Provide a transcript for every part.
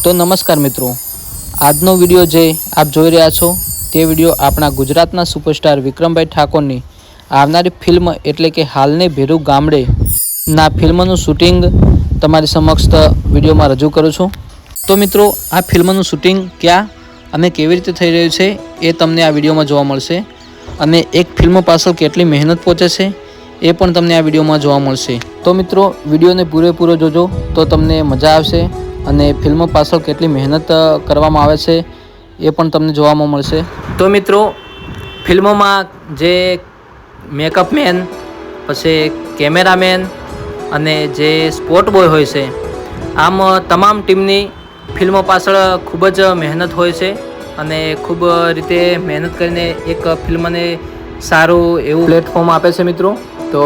तो नमस्कार मित्रों, આજનો વિડીયો જે આપ જોઈ રહ્યા છો તે વિડીયો આપણા ગુજરાતના સુપરસ્ટાર વિક્રમભાઈ ઠાકોરની આવનારી ફિલ્મ એટલે કે હાલની ભેરુ ગામડે ના ફિલ્મનું શૂટિંગ તમારી સમક્ષ વિડીયોમાં રજૂ કરું છું। તો મિત્રો, આ ફિલ્મનું શૂટિંગ ક્યાં અને કેવી રીતે થઈ રહ્યું છે એ તમને આ વિડીયોમાં જોવા મળશે અને એક ફિલ્મ પાછળ કેટલી મહેનત પહોંચે છે એ પણ તમને આ વિડીયોમાં જોવા મળશે। તો મિત્રો, વિડીયોને પૂરેપૂરો જોજો તો તમને મજા આવશે અને ફિલ્મ પાછળ કેટલી મહેનત કરવામાં આવે છે એ પણ તમને જોવામાં મળશે। તો મિત્રો, ફિલ્મોમાં જે મેકઅપ મેન, પછી કેમેરામેન અને જે સ્પોટ બોય હોય છે, આમ તમામ ટીમની ફિલ્મો પાછળ ખૂબ જ મહેનત હોય છે અને ખૂબ રીતે મહેનત કરીને એક ફિલ્મને સારું એવું પ્લેટફોર્મ આપે છે મિત્રો। તો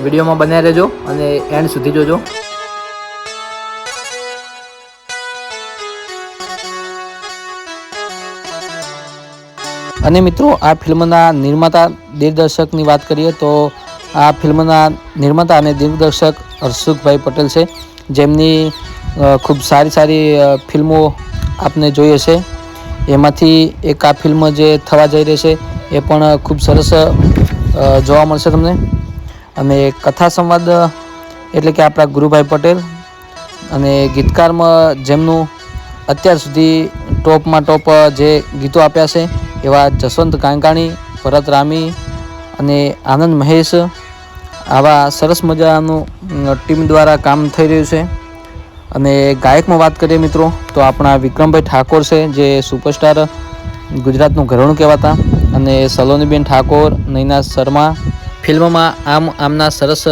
વિડીયોમાં બન્યા રહેજો અને એન્ડ સુધી જોજો। અને મિત્રો, આ ફિલ્મના નિર્માતા દિગ્દર્શકની વાત કરીએ તો આ ફિલ્મના નિર્માતા અને દિગ્દર્શક હર્ષુખભાઈ પટેલ છે, જેમની ખૂબ સારી ફિલ્મો આપને જોઈએ છે। એમાંથી એક આ ફિલ્મ જે થવા જઈ રહી છે એ પણ ખૂબ સરસ જોવા મળશે તમને। અને કથા સંવાદ એટલે કે આપણા ગુરુભાઈ પટેલ અને ગીતકારમાં જેમનું અત્યાર સુધી ટોપમાં ટોપ જે ગીતો આપ્યા છે એવા જસવંત કાંકાણી, ભરત રામી અને આનંદ મહેશ, આવા સરસ મજાનું ટીમ દ્વારા કામ થઈ રહ્યું છે। અને ગાયકમાં વાત કરીએ મિત્રો તો આપણા વિક્રમભાઈ ઠાકોર છે, જે સુપરસ્ટાર ગુજરાતનું ઘરેણું કહેવાતા, અને સલોનીબેન ઠાકોર, નૈના શર્મા ફિલ્મમાં આમના સરસ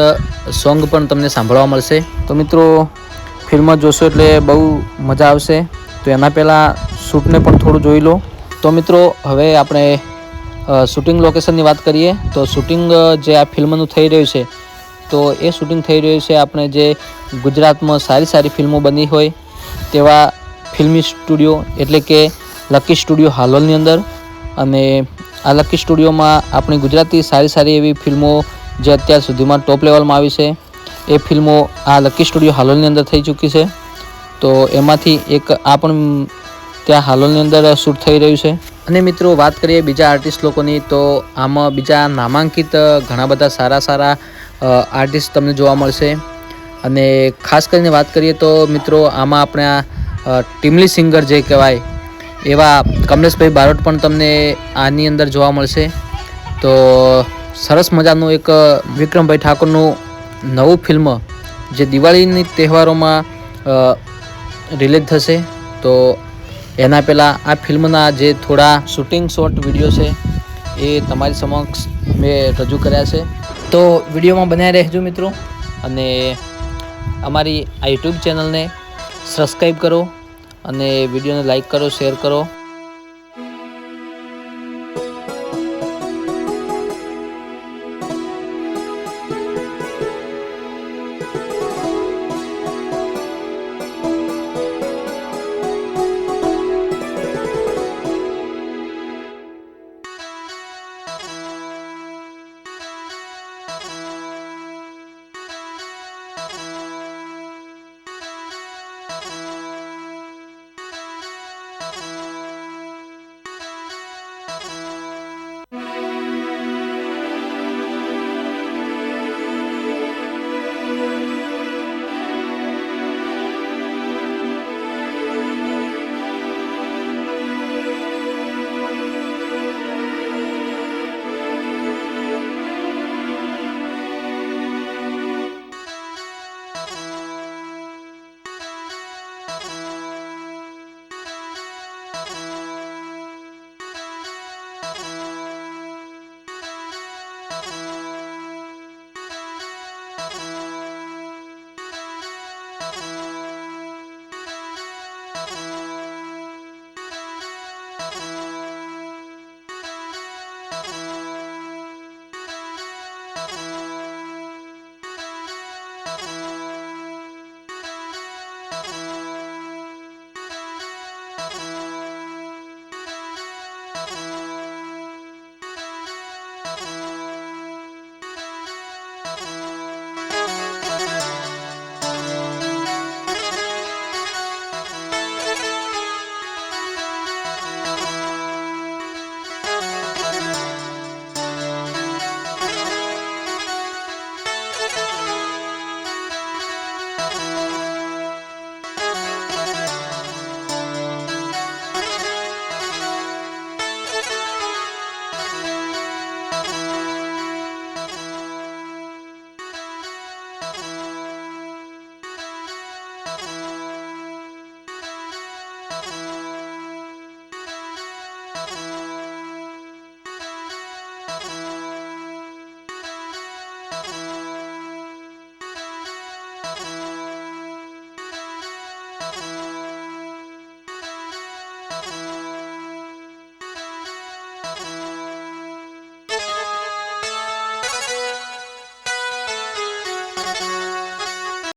સોંગ પણ તમને સાંભળવા મળશે। તો મિત્રો, ફિલ્મ જોશો એટલે બહુ મજા આવશે। તો એના પહેલાં શૂટને પણ થોડું જોઈ લો। તો મિત્રો, હવે આપણે શૂટિંગ લોકેશનની વાત કરીએ તો શૂટિંગ જે આ ફિલ્મનું થઈ રહ્યું છે તો એ શૂટિંગ થઈ રહ્યું છે આપણે જે ગુજરાતમાં સારી ફિલ્મો બની હોય તેવા ફિલ્મી સ્ટુડિયો એટલે કે લકી સ્ટુડિયો હાલોલની અંદર। અને આ લકી સ્ટુડિયોમાં આપણી ગુજરાતી સારી એવી ફિલ્મો જે અત્યાર સુધીમાં ટોપ લેવલમાં આવી છે એ ફિલ્મો આ લકી સ્ટુડિયો હાલોલની અંદર થઈ ચૂકી છે। તો એમાંથી એક આ પણ ત્યાં હાલોલની અંદર શૂટ થઈ રહ્યું છે। અને મિત્રો, વાત કરીએ બીજા આર્ટિસ્ટ લોકોની તો આમાં બીજા નામાંકિત ઘણા બધા સારા આર્ટિસ્ટ તમને જોવા મળશે। અને ખાસ કરીને વાત કરીએ તો મિત્રો, આમાં આપણા ટીમલી સિંગર જે કહેવાય એવા કમલેશભાઈ બારોટ પણ તમને આની અંદર જોવા મળશે। તો સરસ મજાનું એક વિક્રમભાઈ ઠાકોરનું નવું ફિલ્મ જે દિવાળીની તહેવારોમાં રિલીઝ થશે। તો એના પહેલાં આ ફિલ્મના જે થોડા શૂટિંગ શોટ વિડીયો છે એ તમારી સમક્ષ મેં રજૂ કર્યા છે। તો વિડીયોમાં બન્યા રહેજો મિત્રો અને અમારી આ યુટ્યુબ ચેનલને સબસ્ક્રાઈબ કરો અને વિડીયોને લાઈક કરો, શેર કરો।